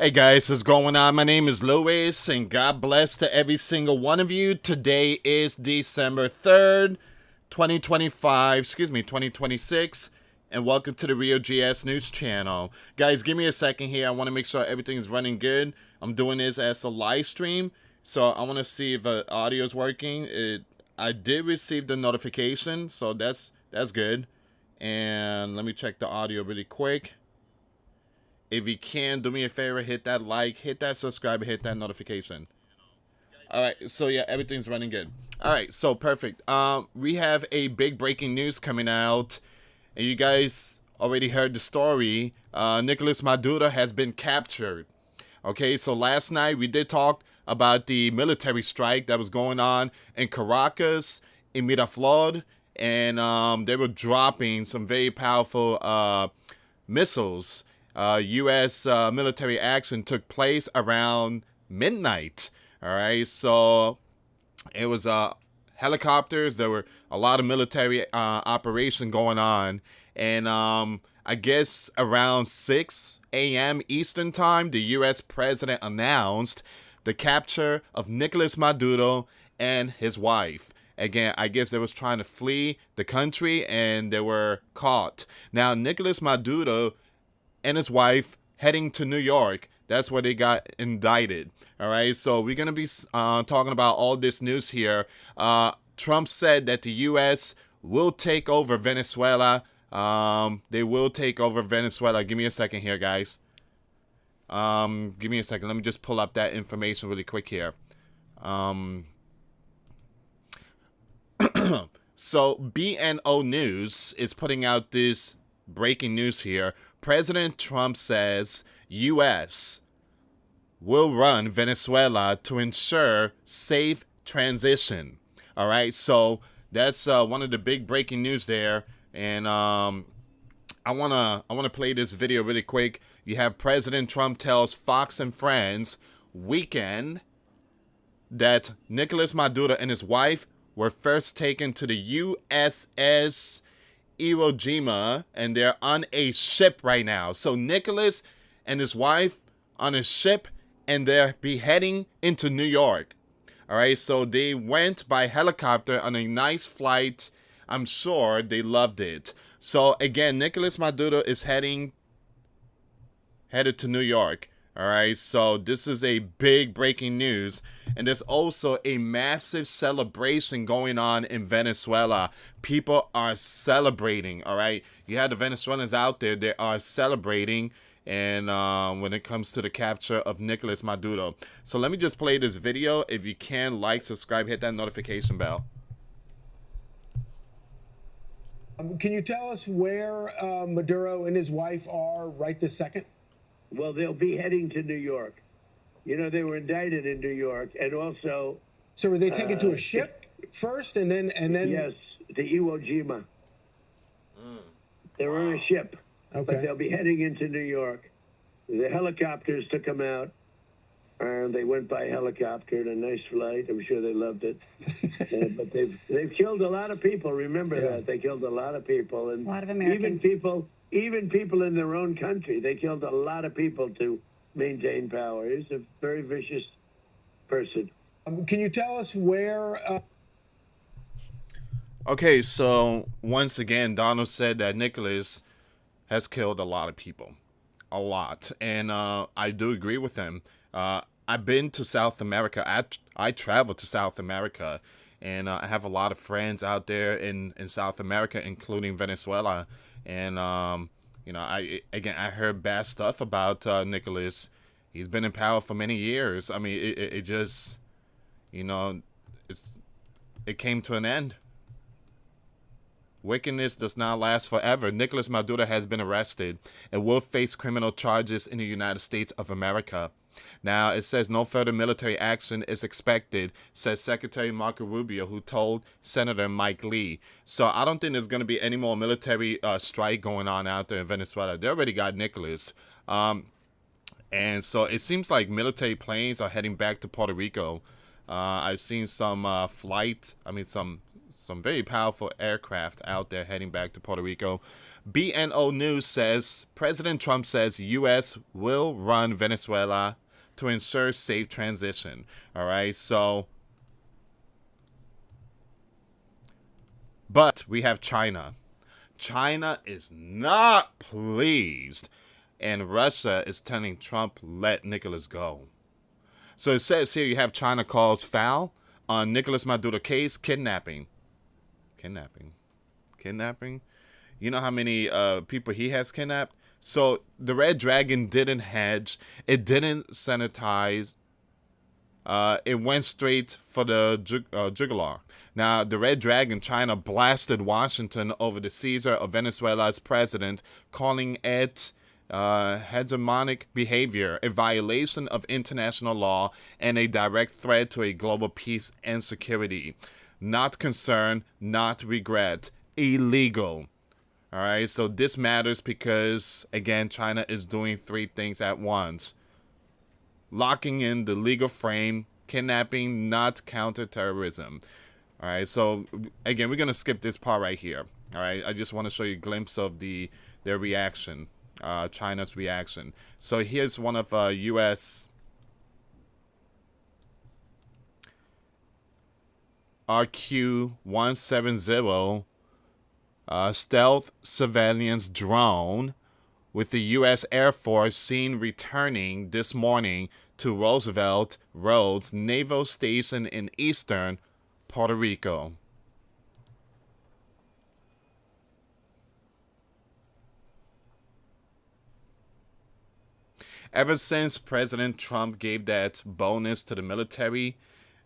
Hey guys, what's going on? My name is Louis, and God bless to every single one of you. Today is December 3rd, 2026, and welcome to the Rio GS News Channel. Guys, give me a second here. I want to make sure everything is running good. I'm doing this as a live stream, so I want to see if the audio is working. I did receive the notification, so that's good. And let me check the audio really quick. If you can, do me a favor, hit that like, hit that subscribe, hit that notification. Alright, so yeah, everything's running good. Alright, so perfect. We have a big breaking news coming out. And you guys already heard the story. Nicolas Maduro has been captured. Okay, so last night we did talk about the military strike that was going on in Caracas, in Miraflores. And they were dropping some very powerful missiles. US military action took place around midnight. All right, so it was helicopters. There were a lot of military operation going on, and I guess around 6 a.m. Eastern time, the US president announced the capture of Nicolas Maduro and his wife. Again, I guess they was trying to flee the country, and they were caught. Now, Nicolas Maduro and his wife heading to New York. That's where they got indicted. All right, so we're going to be talking about all this news here. Trump said that the U.S. will take over Venezuela. They will take over Venezuela. Give me a second here, guys. Give me a second. Let me just pull up that information really quick here. So BNO News is putting out this breaking news here. President Trump says U.S. will run Venezuela to ensure safe transition. All right, so that's one of the big breaking news there, and I wanna play this video really quick. You have President Trump tells Fox and Friends weekend that Nicolas Maduro and his wife were first taken to the USS Iwo Jima, and they're on a ship right now. So Nicholas and his wife on a ship, and they're heading into New York. All right, so they went by helicopter on a nice flight. I'm sure they loved it. So again, Nicolas Maduro is headed to New York. All right, so this is a big breaking news. And there's also a massive celebration going on in Venezuela. People are celebrating, all right? You have the Venezuelans out there. They are celebrating, and when it comes to the capture of Nicolas Maduro. So let me just play this video. If you can, like, subscribe, hit that notification bell. Can you tell us where Maduro and his wife are right this second? Well, they'll be heading to New York. You know, they were indicted in New York, and also. So were they taken to a ship first, and then? Yes, to Iwo Jima. They were on a ship, okay. But they'll be heading into New York. The helicopters took them out, and they went by helicopter in a nice flight. I'm sure they loved it. But they've killed a lot of people. Remember that they killed a lot of people, and a lot of Americans. Even people in their own country. They killed a lot of people to maintain power. He's a very vicious person. Can you tell us where? Okay, so once again, Donald said that Nicholas has killed a lot of people. A lot. And I do agree with him. I've been to South America. I traveled to South America. And I have a lot of friends out there in South America, including Venezuela. And, you know, I heard bad stuff about Nicholas. He's been in power for many years. I mean, it just, you know, it came to an end. Wickedness does not last forever. Nicolas Maduro has been arrested and will face criminal charges in the United States of America. Now, it says no further military action is expected, says Secretary Marco Rubio, who told Senator Mike Lee. So I don't think there's going to be any more military strike going on out there in Venezuela. They already got Nicholas. And so it seems like military planes are heading back to Puerto Rico. I've seen some some very powerful aircraft out there heading back to Puerto Rico. BNO News says President Trump says U.S. will run Venezuela to ensure safe transition. All right, so. But we have China. China is not pleased, and Russia is telling Trump, let Nicolas go. So it says here you have China calls foul on Nicolas Maduro case, kidnapping. Kidnapping? You know how many people he has kidnapped? So the Red Dragon didn't hedge. It didn't sanitize. It went straight for the jugular. Now, the Red Dragon, China, blasted Washington over the seizure of Venezuela's president, calling it hegemonic behavior, a violation of international law, and a direct threat to a global peace and security. Not concern, not regret, illegal. All right, so this matters because, again, China is doing three things at once. Locking in the legal frame, kidnapping, not counterterrorism. All right, so again, we're going to skip this part right here. All right, I just want to show you a glimpse of their reaction, China's reaction. So here's one of U.S. RQ-170 stealth surveillance drone with the U.S. Air Force seen returning this morning to Roosevelt Roads Naval Station in eastern Puerto Rico. Ever since President Trump gave that bonus to the military,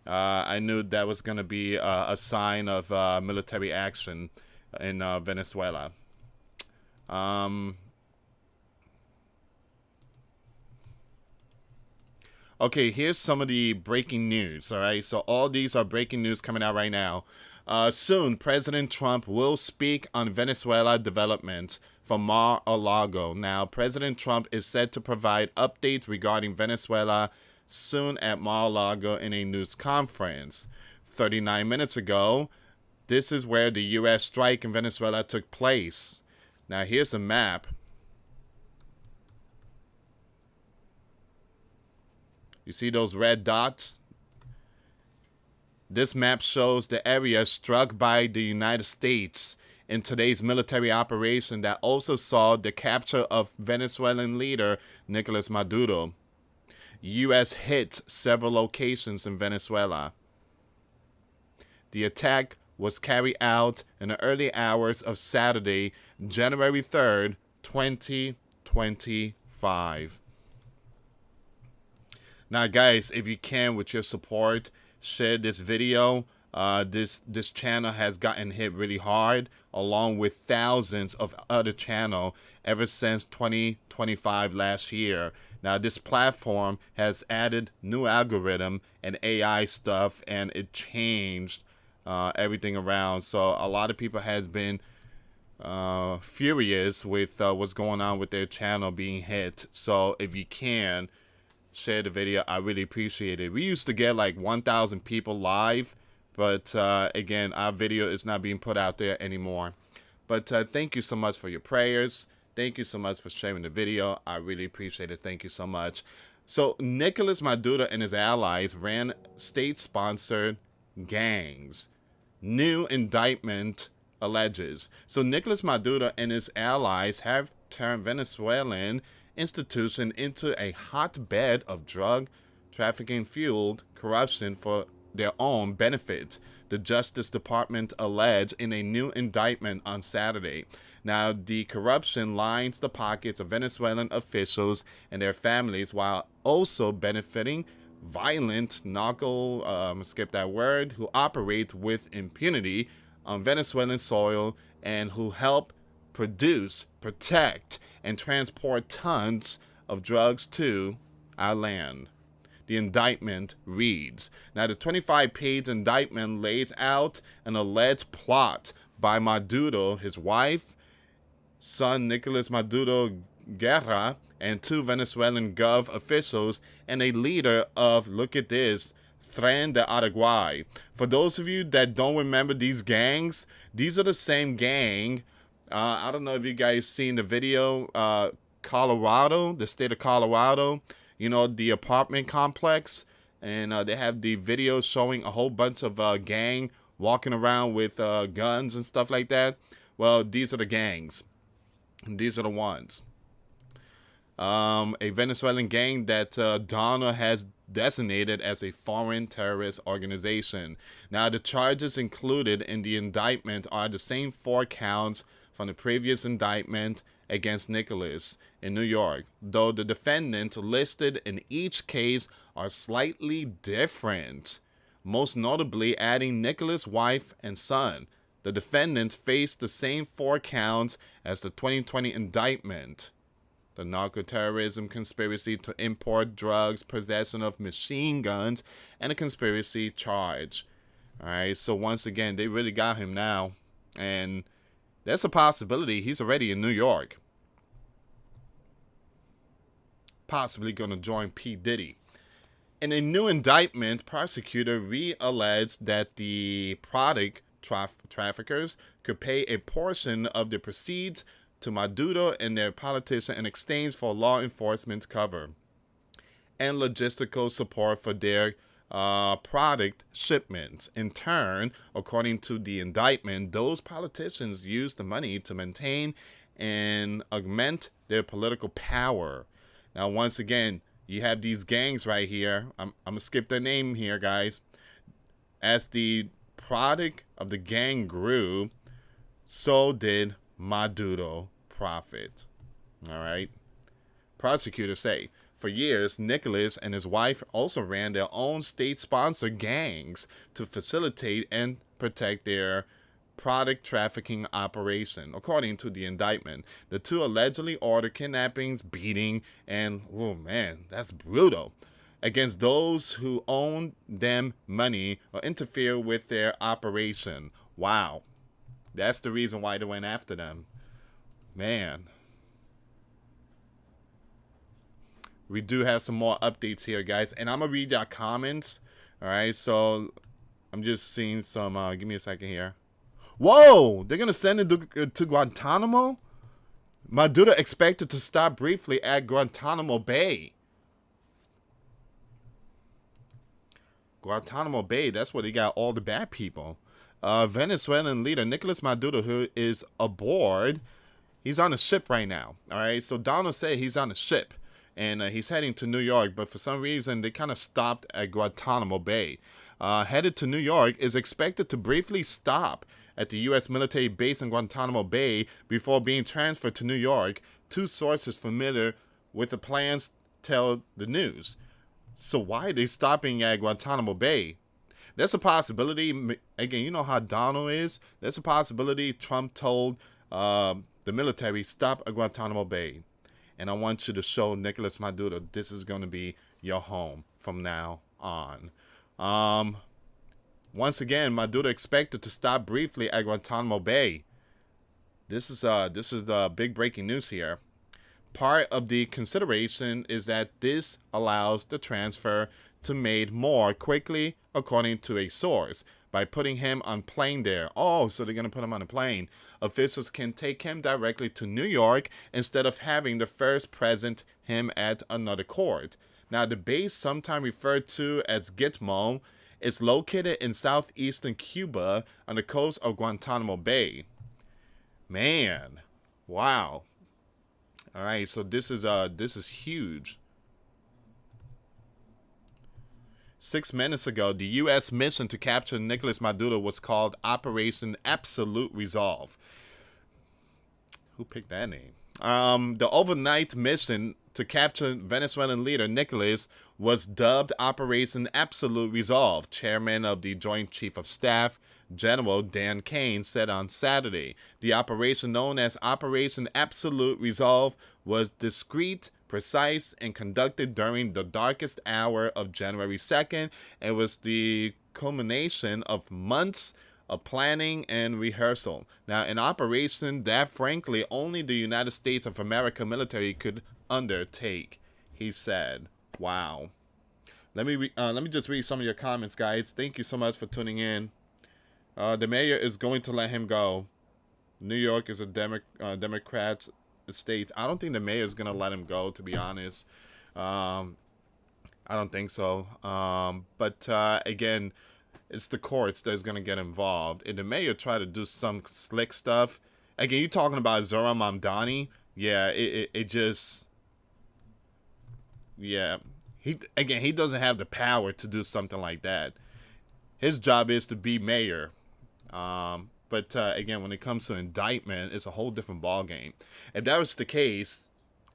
I knew that was going to be a sign of military action in Venezuela. Okay, here's some of the breaking news, all right? So all these are breaking news coming out right now. Soon, President Trump will speak on Venezuela developments from Mar-a-Lago. Now, President Trump is set to provide updates regarding Venezuela soon at Mar-a-Lago in a news conference. 39 minutes ago, this is where the U.S. strike in Venezuela took place. Now, here's a map. You see those red dots? This map shows the area struck by the United States in today's military operation that also saw the capture of Venezuelan leader Nicolas Maduro. U.S. hit several locations in Venezuela. The attack was carried out in the early hours of Saturday, January 3rd, 2025. Now, guys, if you can, with your support, share this video. This channel has gotten hit really hard, along with thousands of other channels ever since 2025 last year. Now, this platform has added new algorithm and AI stuff, and it changed everything around. So a lot of people has been furious with what's going on with their channel being hit. So if you can, share the video. I really appreciate it. We used to get like 1,000 people live, but again, our video is not being put out there anymore. But thank you so much for your prayers. Thank you so much for sharing the video. I really appreciate it. Thank you so much. So Nicolas Maduro and his allies ran state-sponsored gangs. New indictment alleges. So Nicolas Maduro and his allies have turned Venezuelan institution into a hotbed of drug trafficking fueled corruption for their own benefit, the Justice Department alleged in a new indictment on Saturday. Now, the corruption lines the pockets of Venezuelan officials and their families while also benefiting violent who operate with impunity on Venezuelan soil and who help produce, protect, and transport tons of drugs to our land. The indictment reads. Now, the 25-page indictment lays out an alleged plot by Maduro, his wife, son Nicolas Maduro Guerra, and two Venezuelan gov officials, and a leader of, look at this, Tren de Araguay. For those of you that don't remember these gangs, these are the same gang. I don't know if you guys seen the video. Colorado, the state of Colorado, you know, the apartment complex. And they have the video showing a whole bunch of gang walking around with guns and stuff like that. Well, these are the gangs. And these are the ones. A Venezuelan gang that Donna has designated as a foreign terrorist organization. Now, the charges included in the indictment are the same 4 counts from the previous indictment against Nicholas in New York, though the defendants listed in each case are slightly different, most notably adding Nicholas' wife and son. The defendants faced the same 4 counts as the 2020 indictment: the narco-terrorism, conspiracy to import drugs, possession of machine guns, and a conspiracy charge. Alright, so once again, they really got him now. And there's a possibility he's already in New York. Possibly going to join P. Diddy. In a new indictment, prosecutor re-alleged that the product traffickers could pay a portion of the proceeds to Maduro and their politician in exchange for law enforcement cover and logistical support for their product shipments. In turn, according to the indictment, those politicians used the money to maintain and augment their political power. Now, once again, you have these gangs right here. I'm going to skip their name here, guys. As the product of the gang grew, so did Maduro profit. All right. Prosecutors say, for years, Nicholas and his wife also ran their own state-sponsored gangs to facilitate and protect their product trafficking operation. According to the indictment, the 2 allegedly ordered kidnappings, beating, and, oh man, that's brutal, against those who owned them money or interfere with their operation. Wow. That's the reason why they went after them. Man. We do have some more updates here, guys. And I'm going to read your comments. Alright, so I'm just seeing some... give me a second here. Whoa! They're going to send it to Guantanamo? Maduro expected to stop briefly at Guantanamo Bay. Guantanamo Bay, that's where they got all the bad people. Venezuelan leader Nicolas Maduro, who is aboard, he's on a ship right now. All right, so Donald said he's on a ship, and he's heading to New York, but for some reason they kind of stopped at Guantanamo Bay. Headed to New York, is expected to briefly stop at the U.S. military base in Guantanamo Bay before being transferred to New York. 2 sources familiar with the plans tell the news. So why are they stopping at Guantanamo Bay? There's a possibility, again, you know how Donald is. There's a possibility Trump told the military, stop at Guantanamo Bay. And I want you to show Nicolas Maduro this is going to be your home from now on. Once again, Maduro expected to stop briefly at Guantanamo Bay. This is big breaking news here. Part of the consideration is that this allows the transfer to made more quickly, according to a source, by putting him on plane there. Oh, so they're going to put him on a plane. Officials can take him directly to New York instead of having to first present him at another court. Now, the base, sometimes referred to as Gitmo, is located in southeastern Cuba on the coast of Guantanamo Bay. Man, wow. All right, so this is huge. 6 minutes ago, the U.S. mission to capture Nicolas Maduro was called Operation Absolute Resolve. Who picked that name? The overnight mission to capture Venezuelan leader Nicolas was dubbed Operation Absolute Resolve. Chairman of the Joint Chief of Staff, General Dan Kane, said on Saturday. The operation, known as Operation Absolute Resolve, was discreet, precise, and conducted during the darkest hour of January 2nd. It was the culmination of months of planning and rehearsal. Now, an operation that, frankly, only the United States of America military could undertake, he said. Wow. Let me just read some of your comments, guys. Thank you so much for tuning in. The mayor is going to let him go. New York is a Democrat state. I don't think the mayor is gonna let him go, to be honest. I don't think so. But again, it's the courts that's gonna get involved. And the mayor tried to do some slick stuff. Again, you talking about Zohran Mamdani? Yeah, it just, yeah. He doesn't have the power to do something like that. His job is to be mayor. But again, when it comes to indictment, it's a whole different ballgame. If that was the case,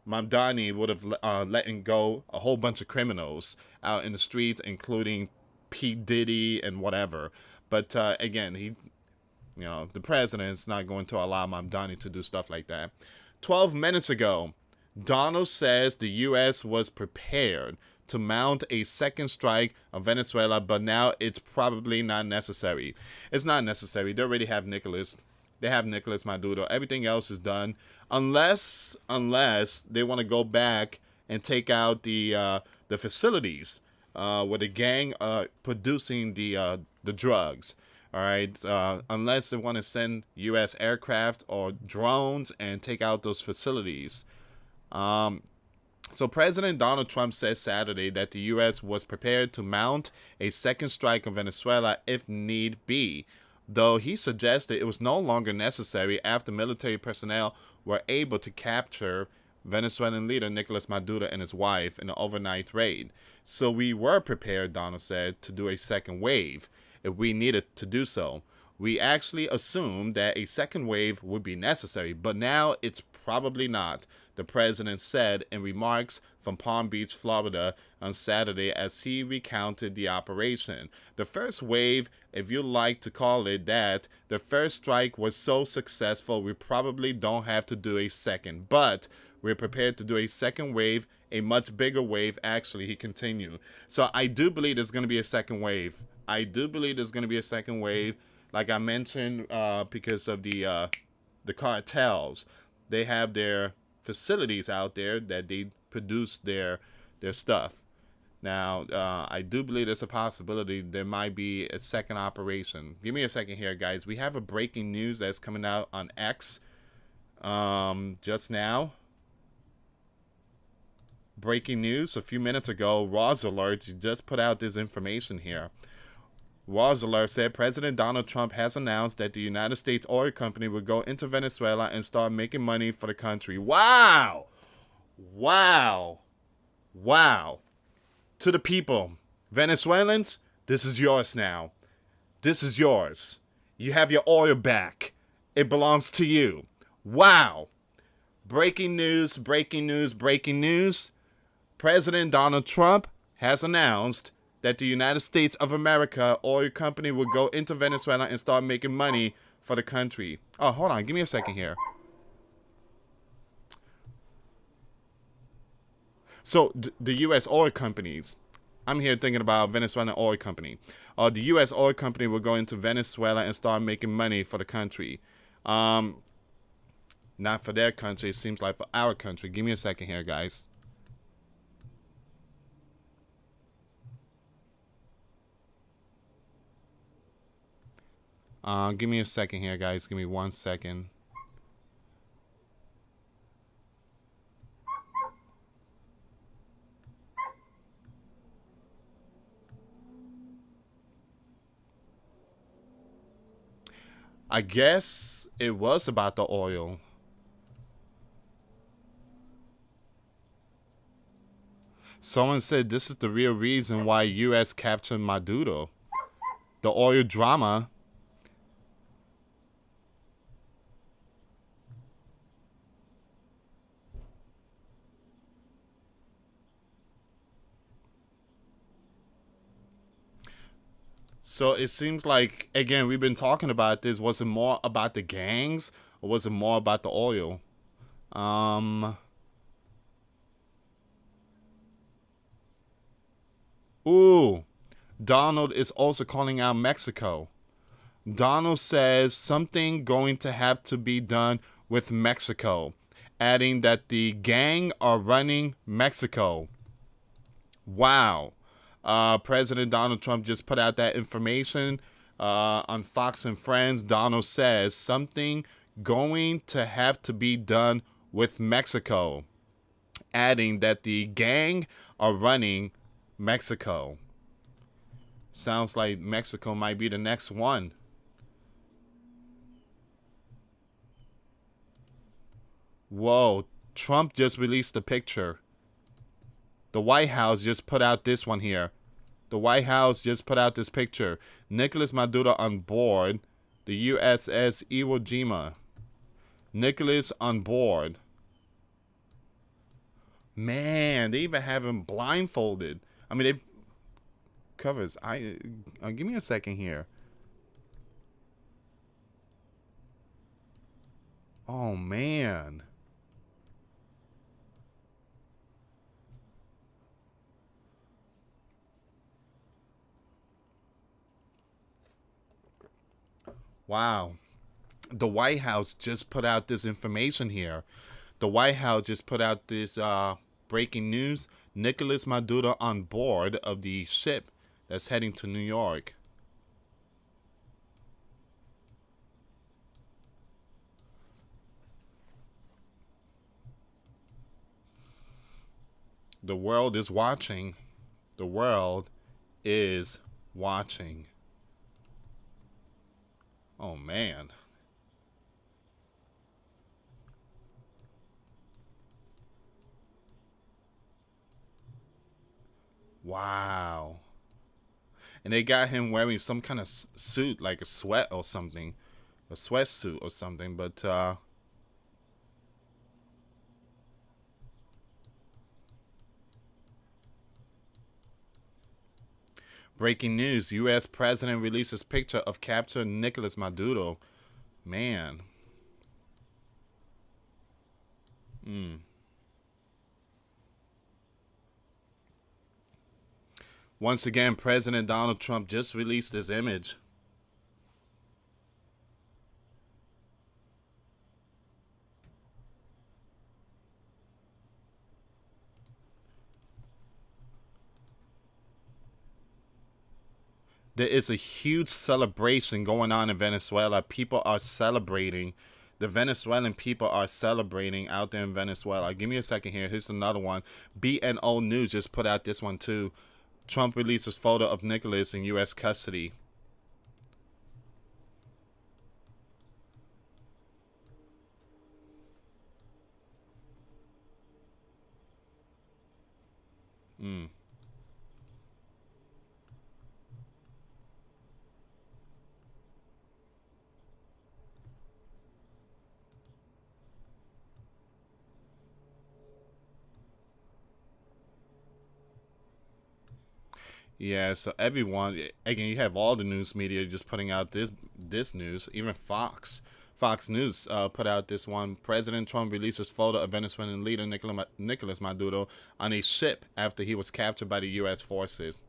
Mamdani would have letting go a whole bunch of criminals out in the streets, including P. Diddy and whatever. But again, the president's not going to allow Mamdani to do stuff like that. 12 minutes ago, Donald says the U.S. was prepared to mount a second strike on Venezuela, but now it's probably not necessary. It's not necessary. They already have Nicolas. They have Nicolas Maduro. Everything else is done, unless they want to go back and take out the facilities where the gang are producing the drugs. All right, unless they want to send U.S. aircraft or drones and take out those facilities. So President Donald Trump said Saturday that the U.S. was prepared to mount a second strike on Venezuela if need be, though he suggested it was no longer necessary after military personnel were able to capture Venezuelan leader Nicolas Maduro and his wife in an overnight raid. So we were prepared, Donald said, to do a second wave if we needed to do so. We actually assumed that a second wave would be necessary, but now it's probably not, the president said in remarks from Palm Beach, Florida on Saturday as he recounted the operation. The first wave, if you like to call it that, the first strike was so successful we probably don't have to do a second, but we're prepared to do a second wave, a much bigger wave, actually, he continued. So I do believe there's going to be a second wave. Like I mentioned, because of the cartels. They have their facilities out there that they produce their stuff. Now, I do believe there's a possibility there might be a second operation. Give me a second here, guys. We have a breaking news that's coming out on X just now. Breaking news a few minutes ago. Raw's Alert just put out this information here. Raw's Alert said President Donald Trump has announced that the United States oil company will go into Venezuela and start making money for the country. Wow! Wow! Wow! To the people, Venezuelans, this is yours now. This is yours. You have your oil back. It belongs to you. Wow! Breaking news, breaking news, breaking news. President Donald Trump has announced that the United States of America oil company will go into Venezuela and start making money for the country. Oh, hold on. Give me a second here. So, the U.S. oil companies, I'm here thinking about Venezuelan oil company. The U.S. oil company will go into Venezuela and start making money for the country. Not for their country. It seems like for our country. Give me a second here, guys. Give me a second here, guys. Give me 1 second. I guess it was about the oil. Someone said this is the real reason why U.S. captured Maduro. The oil drama. So it seems like, again, we've been talking about this. Was it more about the gangs or was it more about the oil? Ooh, Donald is also calling out Mexico. Donald says something going to have to be done with Mexico, adding that the gang are running Mexico. Wow. President Donald Trump just put out that information on Fox and Friends. Donald says something going to have to be done with Mexico, adding that the gang are running Mexico. Sounds like Mexico might be the next one. Whoa, Trump just released a picture. The White House just put out this one here. The White House just put out this picture. Nicolas Maduro on board the USS Iwo Jima. Nicolas on board. Man, they even have him blindfolded. I mean, they covers. Give me a second here. Oh man. Wow. The White House just put out this information here. The White House just put out this breaking news. Nicolas Maduro on board of the ship that's heading to New York. The world is watching. The world is watching. Oh, man. Wow. And they got him wearing some kind of suit, like a sweat or something. A sweatsuit or something, but, breaking news. U.S. President releases picture of captured Nicolas Maduro. Man. Once again, President Donald Trump just released his image. There is a huge celebration going on in Venezuela. People are celebrating. The Venezuelan people are celebrating out there in Venezuela. Give me a second here. Here's another one. BNO News just put out this one too. Trump releases photo of Nicholas in U.S. custody. Yeah, so everyone, again, you have all the news media just putting out this news. Even Fox News put out this one. President Trump releases photo of Venezuelan leader Nicolas Maduro on a ship after he was captured by the U.S. forces,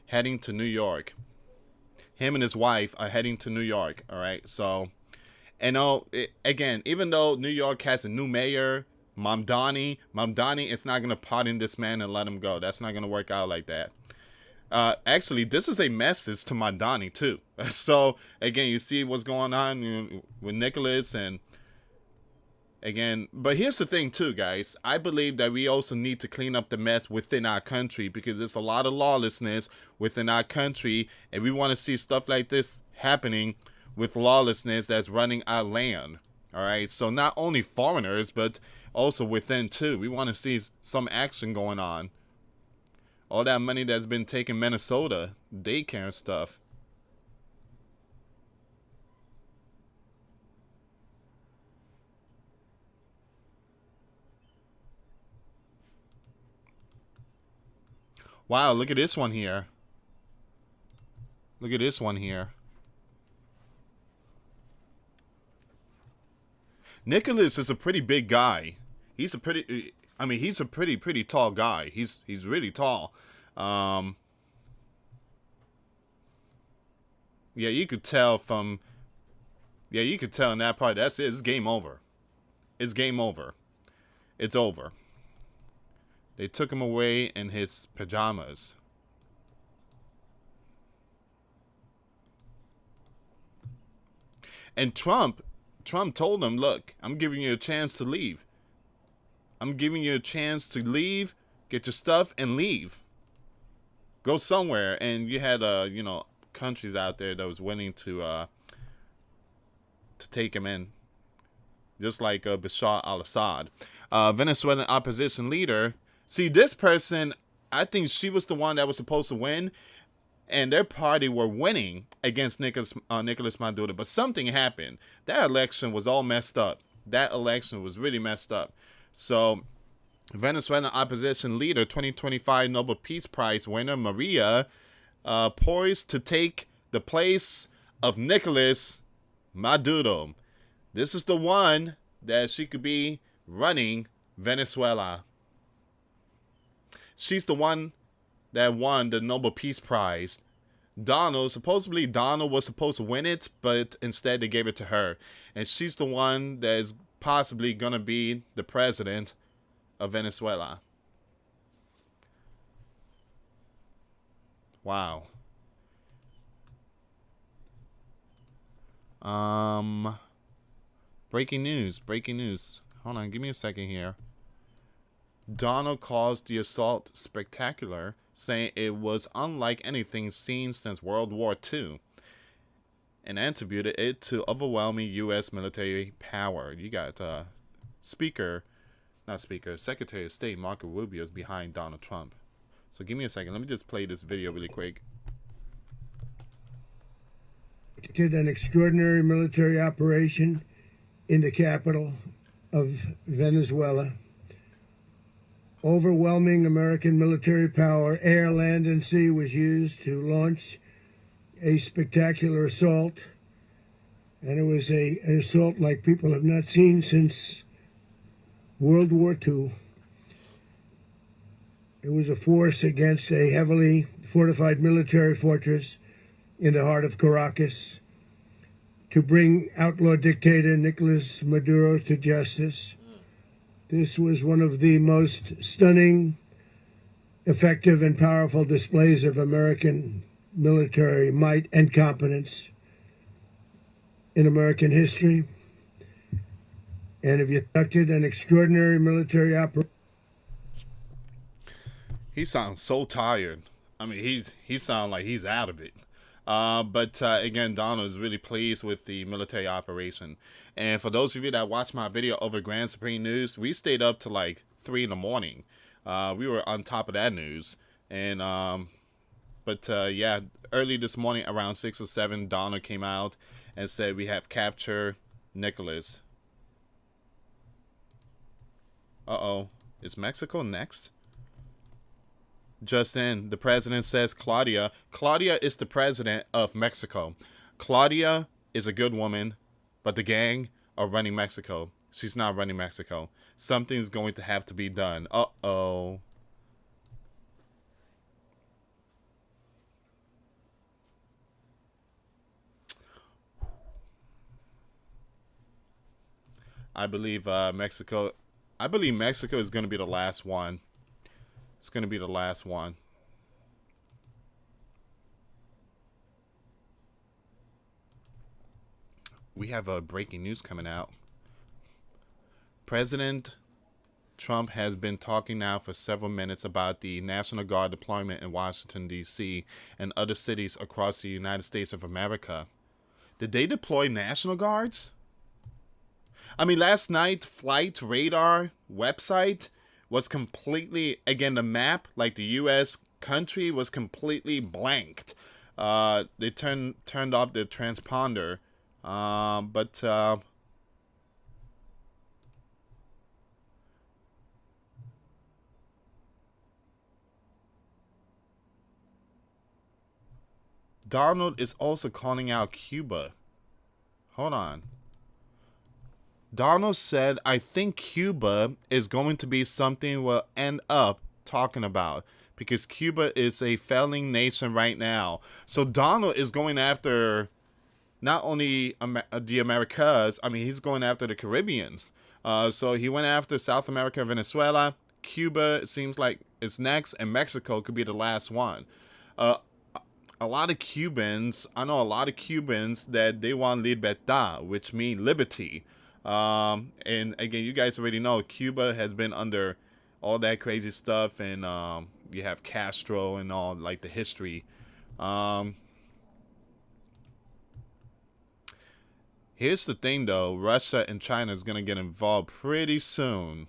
heading to New York. Him and his wife are heading to New York. All right, so, and again, even though New York has a new mayor, Mamdani is not gonna pardon this man and let him go. That's not gonna work out like that. Actually, this is a message to Madani too. So again, you see what's going on with Nicholas, and again, but here's the thing too, guys. I believe that we also need to clean up the mess within our country, because there's a lot of lawlessness within our country, and we want to see stuff like this happening with lawlessness that's running our land. All right, so not only foreigners, but also within too. We want to see some action going on. All that money that's been taken Minnesota, daycare and stuff. Wow, look at this one here. Look at this one here. Nicholas is a pretty big guy. He's a pretty tall guy. He's really tall. Yeah, you could tell from. Yeah, you could tell in that part. That's it. It's game over. It's game over. It's over. They took him away in his pajamas. And Trump told him, look, I'm giving you a chance to leave. I'm giving you a chance to leave, get your stuff, and leave. Go somewhere. And you had, countries out there that was willing to take him in. Just like Bashar al-Assad. Venezuelan opposition leader. See, this person, I think she was the one that was supposed to win. And their party were winning against Nicolas Maduro. But something happened. That election was all messed up. That election was really messed up. So, Venezuelan opposition leader, 2025 Nobel Peace Prize winner Maria, poised to take the place of Nicolas Maduro. This is the one that she could be running Venezuela. She's the one that won the Nobel Peace Prize. Supposedly Donald was supposed to win it, but instead they gave it to her. And she's the one that is possibly going to be the president of Venezuela. Wow. Breaking news. Hold on, give me a second here. Donald calls the assault spectacular, saying it was unlike anything seen since World War II, and attributed it to overwhelming U.S. military power. You got Secretary of State Marco Rubio is behind Donald Trump. So give me a second. Let me just play this video really quick. Did an extraordinary military operation in the capital of Venezuela. Overwhelming American military power, air, land, and sea, was used to launch a spectacular assault. And it was an assault like people have not seen since World War II. It was a force against a heavily fortified military fortress in the heart of Caracas to bring outlaw dictator Nicolas Maduro to justice. This was one of the most stunning, effective, and powerful displays of American military might and competence in American history. And if you conducted an extraordinary military operation. He sounds so tired. I mean, he sounds like he's out of it. But again, Donald is really pleased with the military operation. And for those of you that watched my video over Grand Supreme News, we stayed up to like 3 in the morning. We were on top of that news. And yeah, early this morning around 6 or 7, Donald came out and said we have captured Nicholas. Uh-oh. Is Mexico next? Just in, the president says Claudia. Claudia is the president of Mexico. Claudia is a good woman, but the gang are running Mexico. She's not running Mexico. Something's going to have to be done. Uh-oh. I believe Mexico is going to be the last one. It's going to be the last one. We have breaking news coming out. President Trump has been talking now for several minutes about the National Guard deployment in Washington, D.C. and other cities across the United States of America. Did they deploy National Guards? I mean, last night, Flight Radar website was completely, again, the map, like the U.S. country, was completely blanked. They turned off the transponder. Donald is also calling out Cuba. Hold on. Donald said, I think Cuba is going to be something we'll end up talking about because Cuba is a failing nation right now. So Donald is going after not only the Americas, I mean, he's going after the Caribbeans. So he went after South America, Venezuela. Cuba, it seems like, is next, and Mexico could be the last one. a lot of Cubans, I know a lot of Cubans that they want libertad, which means liberty. And again, you guys already know Cuba has been under all that crazy stuff, and you have Castro and all, like, the history. Here's the thing, though. Russia and China is going to get involved pretty soon.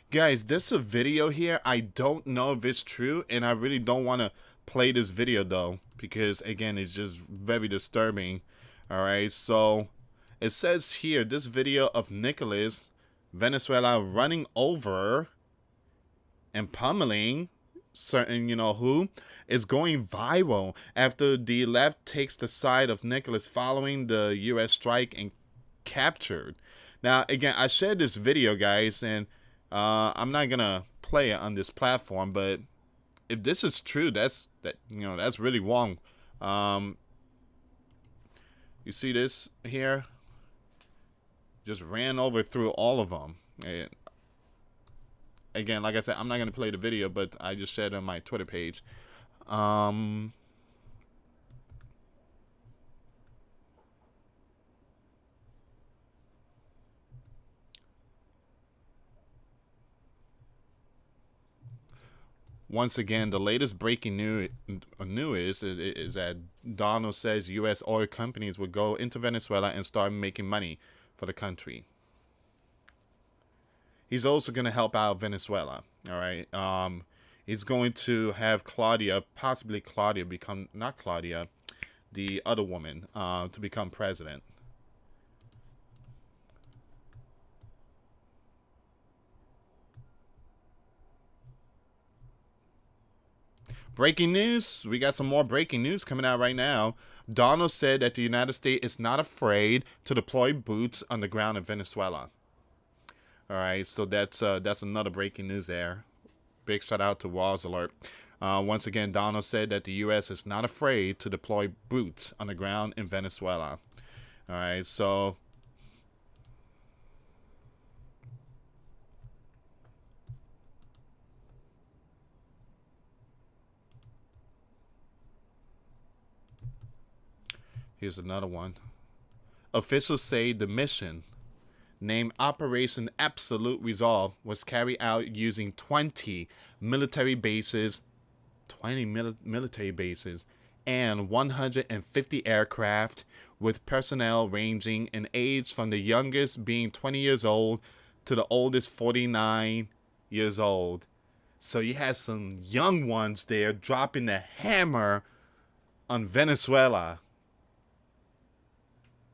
Guys, this is a video here. I don't know if it's true, and I really don't want to play this video, though, because, again, it's just very disturbing. Alright, so it says here, this video of Nicolas, Venezuela, running over and pummeling certain, you know who, is going viral after the left takes the side of Nicolas following the US strike and captured. Now, again, I shared this video, guys, and I'm not gonna play it on this platform, but if this is true, that's really wrong. You see this here? Just ran over through all of them. And again, like I said, I'm not gonna play the video, but I just shared it on my Twitter page. Once again, the latest breaking news is that Donald says U.S. oil companies will go into Venezuela and start making money for the country. He's also going to help out Venezuela. All right. He's going to have Claudia, possibly Claudia, become, not Claudia, the other woman, to become president. Breaking news. We got some more breaking news coming out right now. Donald said that the United States is not afraid to deploy boots on the ground in Venezuela. All right, so that's another breaking news there. Big shout out to Wars Alert. Once again, Donald said that the U.S. is not afraid to deploy boots on the ground in Venezuela. All right, so here's another one. Officials say the mission, named Operation Absolute Resolve, was carried out using 20 military bases, military bases, and 150 aircraft, with personnel ranging in age from the youngest being 20 years old to the oldest 49 years old. So you had some young ones there dropping the hammer on Venezuela.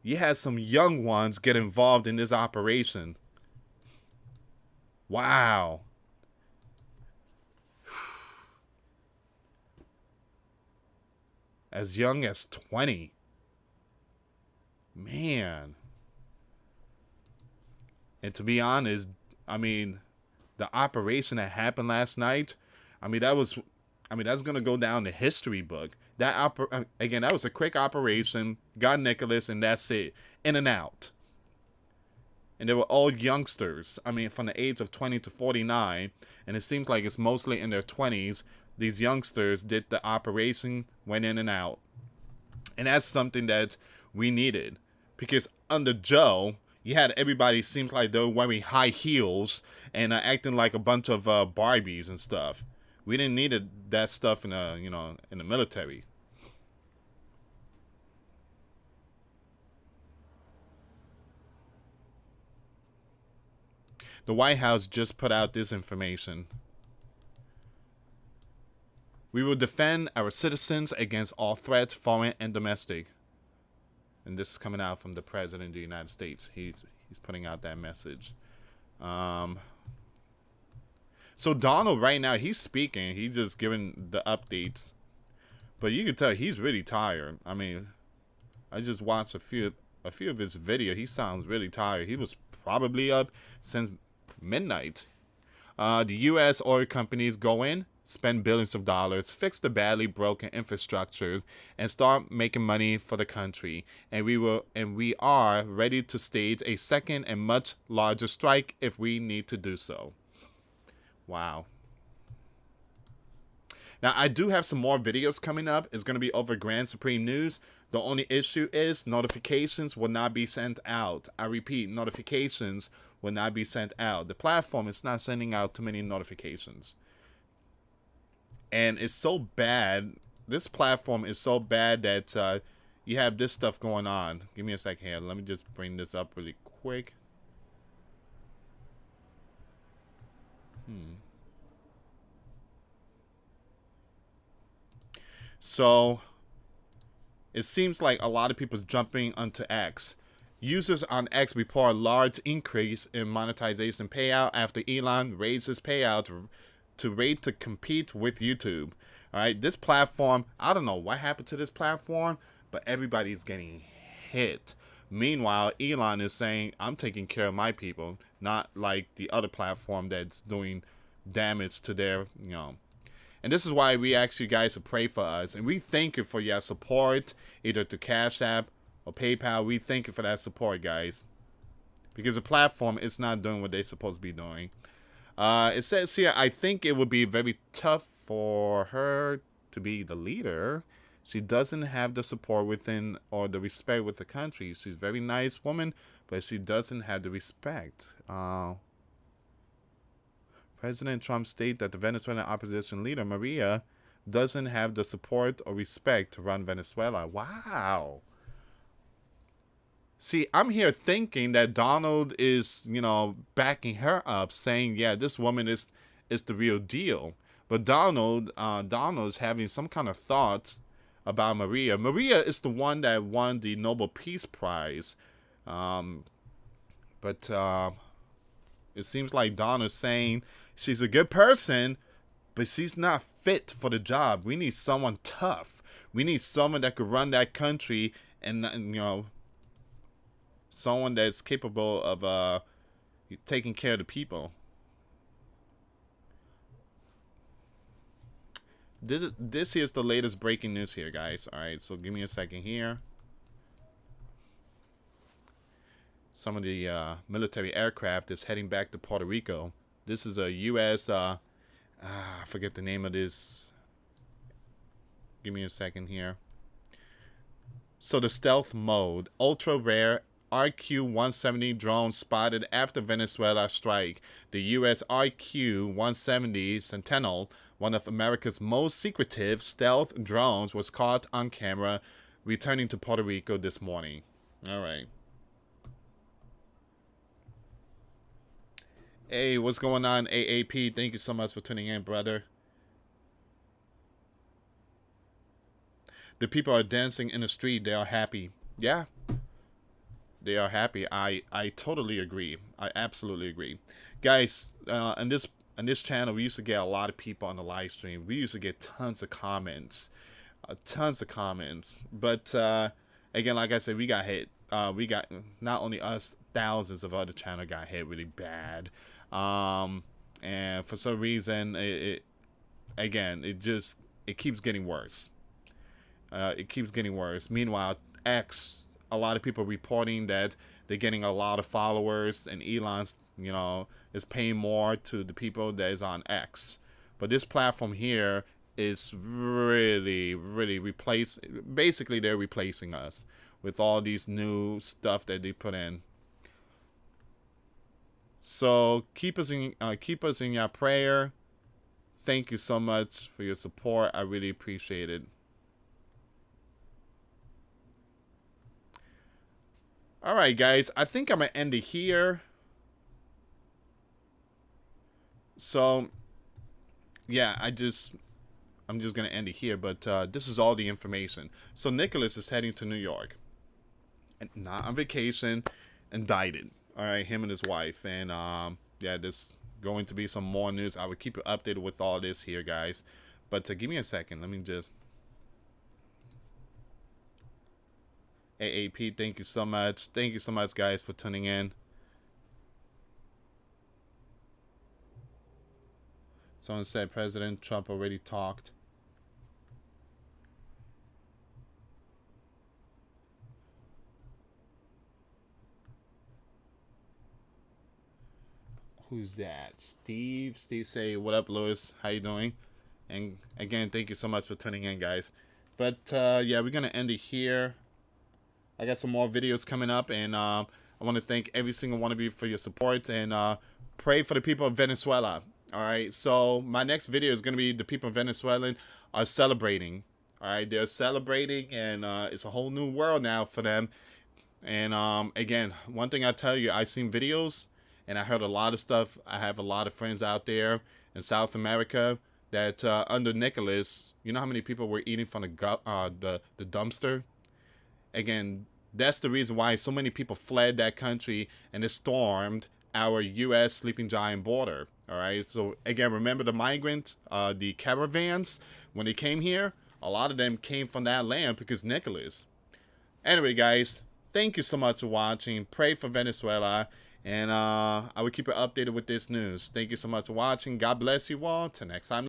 You had some young ones get involved in this operation. Wow. As young as 20. Man. And to be honest, I mean, the operation that happened last night, that's going to go down the history book. Again, that was a quick operation, got Nicholas, and that's it. In and out. And they were all youngsters. From the age of 20 to 49. And it seems like it's mostly in their 20s. These youngsters did the operation, went in and out. And that's something that we needed. Because under Joe, you had everybody seems like they were wearing high heels and acting like a bunch of Barbies and stuff. We didn't need that stuff in the military. The White House just put out this information. We will defend our citizens against all threats, foreign and domestic. And this is coming out from the President of the United States. He's putting out that message. So Donald right now, he's speaking. He's just giving the updates. But you can tell he's really tired. I mean, I just watched a few of his video. He sounds really tired. He was probably up since midnight. The U.S. oil companies go in, spend billions of dollars, fix the badly broken infrastructures, and start making money for the country. And we are ready to stage a second and much larger strike if we need to do so. Wow. Now, I do have some more videos coming up. It's going to be over Grand Supreme News. The only issue is notifications will not be sent out. I repeat, notifications will not be sent out. The platform is not sending out too many notifications. And it's so bad. This platform is so bad that you have this stuff going on. Give me a second here. Let me just bring this up really quick. So it seems like a lot of people jumping onto X. Users on X report a large increase in monetization payout after Elon raises payout to rate to compete with YouTube. All right, this platform, I don't know what happened to this platform, but everybody's getting hit. Meanwhile, Elon is saying, I'm taking care of my people, not like the other platform that's doing damage to their, you know. And this is why we ask you guys to pray for us. And we thank you for your support, either to Cash App or PayPal. We thank you for that support, guys. Because the platform is not doing what they're supposed to be doing. It says here, I think it would be very tough for her to be the leader. She doesn't have the support within or the respect with the country. She's a very nice woman, but she doesn't have the respect. President Trump stated that the Venezuelan opposition leader, Maria, doesn't have the support or respect to run Venezuela. Wow. See, I'm here thinking that Donald is, you know, backing her up, saying, yeah, this woman is the real deal. But Donald's having some kind of thoughts about Maria. Maria is the one that won the Nobel Peace Prize. But it seems like Donald's saying she's a good person, but she's not fit for the job. We need someone tough. We need someone that could run that country and you know, someone that's capable of taking care of the people. This here's the latest breaking news here, guys. All right, so give me a second here. Some of the military aircraft is heading back to Puerto Rico. This is a U.S. I forget the name of this. Give me a second here. So the stealth mode, ultra rare RQ-170 drone spotted after Venezuela strike. The U.S. RQ-170 Sentinel, one of America's most secretive stealth drones, was caught on camera returning to Puerto Rico this morning. All right. Hey, what's going on, AAP? Thank you so much for tuning in, brother. The people are dancing in the street. They are happy. Yeah. They are happy. I totally agree. I absolutely agree. Guys, on this channel, we used to get a lot of people on the live stream. We used to get tons of comments. But, again, like I said, we got hit. We got, not only us, thousands of other channels got hit really bad. And for some reason, it keeps getting worse. It keeps getting worse. Meanwhile, X, a lot of people reporting that they're getting a lot of followers, and Elon's, you know, is paying more to the people that is on X. But this platform here is really, really basically they're replacing us with all these new stuff that they put in. So keep us in your prayer. Thank you so much for your support. I really appreciate it. All right, guys. I think I'm gonna end it here. So, yeah, I'm just gonna end it here. But this is all the information. So Nicholas is heading to New York, and not on vacation, indicted. All right, him and his wife, and yeah, there's going to be some more news. I will keep you updated with all this here, guys. But give me a second. Let me just AAP, thank you so much. Thank you so much, guys, for tuning in. Someone said President Trump already talked. Who's that? Steve. Steve say, what up, Lewis? How you doing? And again, thank you so much for tuning in, guys. But yeah, we're gonna end it here. I got some more videos coming up, and I want to thank every single one of you for your support, and pray for the people of Venezuela. All right, so my next video is gonna be the people of Venezuela are celebrating. All right, they're celebrating, and it's a whole new world now for them. And again, one thing I tell you, I've seen videos, and I heard a lot of stuff. I have a lot of friends out there in South America that under Nicholas, you know how many people were eating from the dumpster? Again, that's the reason why so many people fled that country and they stormed our U.S. sleeping giant border. All right. So again, remember the migrants, the caravans, when they came here, a lot of them came from that land because Nicholas. Anyway, guys, thank you so much for watching. Pray for Venezuela, and I will keep you updated with this news. Thank you so much for watching. God bless you all. Till next time.